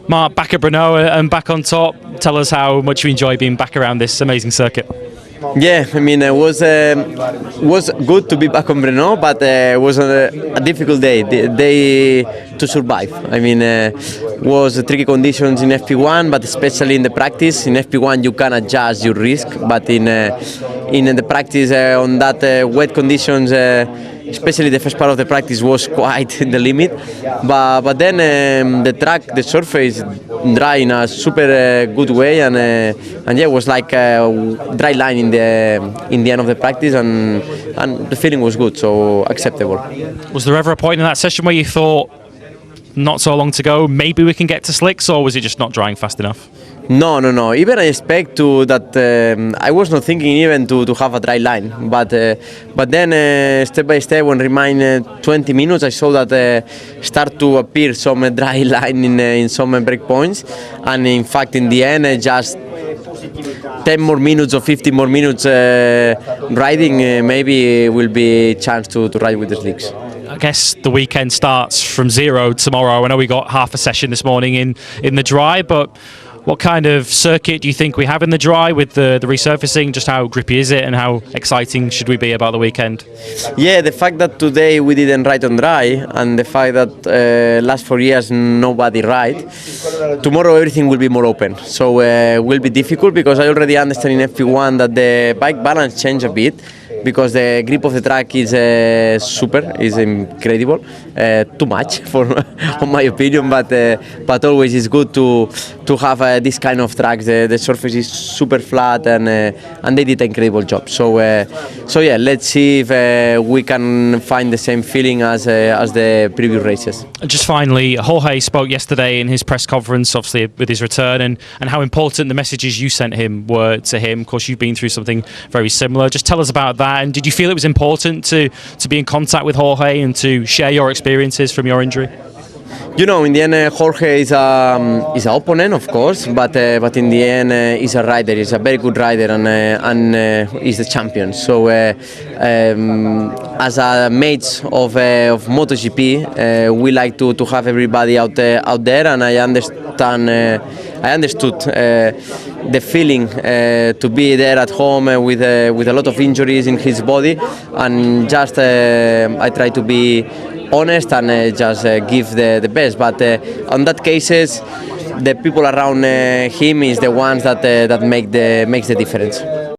Marc, back at Brno and back on top. Tell us how much you enjoy being back around this amazing circuit. Yeah, I mean, it was good to be back on Brno, but it was a difficult day to survive. I mean, was tricky conditions in FP1, but especially in the practice. In FP1, you can adjust your risk, but in the practice on that wet conditions, especially the first part of the practice was quite in the limit. But then the track, the surface, dry in a super good way, and yeah, it was like a dry line in the end of the practice, and the feeling was good, so acceptable. Was there ever a point in that session where you thought, not so long to go, maybe we can get to slicks, or was it just not drying fast enough? No. Even I expect to that. I was not thinking even to have a dry line, but then step by step, when remained 20 minutes, I saw that start to appear some dry line in some break points, and in fact, in the end, just 10 more minutes or 15 more minutes riding, maybe will be a chance to ride with the slicks. I guess the weekend starts from zero tomorrow. I know we got half a session this morning in the dry, but what kind of circuit do you think we have in the dry with the resurfacing? Just how grippy is it, and how exciting should we be about the weekend? Yeah, the fact that today we didn't ride on dry, and the fact that last 4 years nobody ride, tomorrow everything will be more open. So it will be difficult, because I already understand in FP1 that the bike balance changed a bit, because the grip of the track is is incredible, too much for on my opinion, but always it's good to have this kind of tracks. The surface is super flat, and they did an incredible job. So yeah, let's see if we can find the same feeling as the previous races. Just finally, Jorge spoke yesterday in his press conference, obviously with his return, and how important the messages you sent him were to him. Of course, you've been through something very similar. Just tell us about that. And did you feel it was important to be in contact with Jorge and to share your experiences from your injury? You know, in the end, Jorge is an opponent, of course, but in the end, he's a rider. He's a very good rider, and he's the champion. So, as a mates of Motogp, we like to have everybody out there, and I understood the feeling to be there at home with a lot of injuries in his body, and just I try to be honest and just give the best. But on that cases, the people around him is the ones that makes the difference.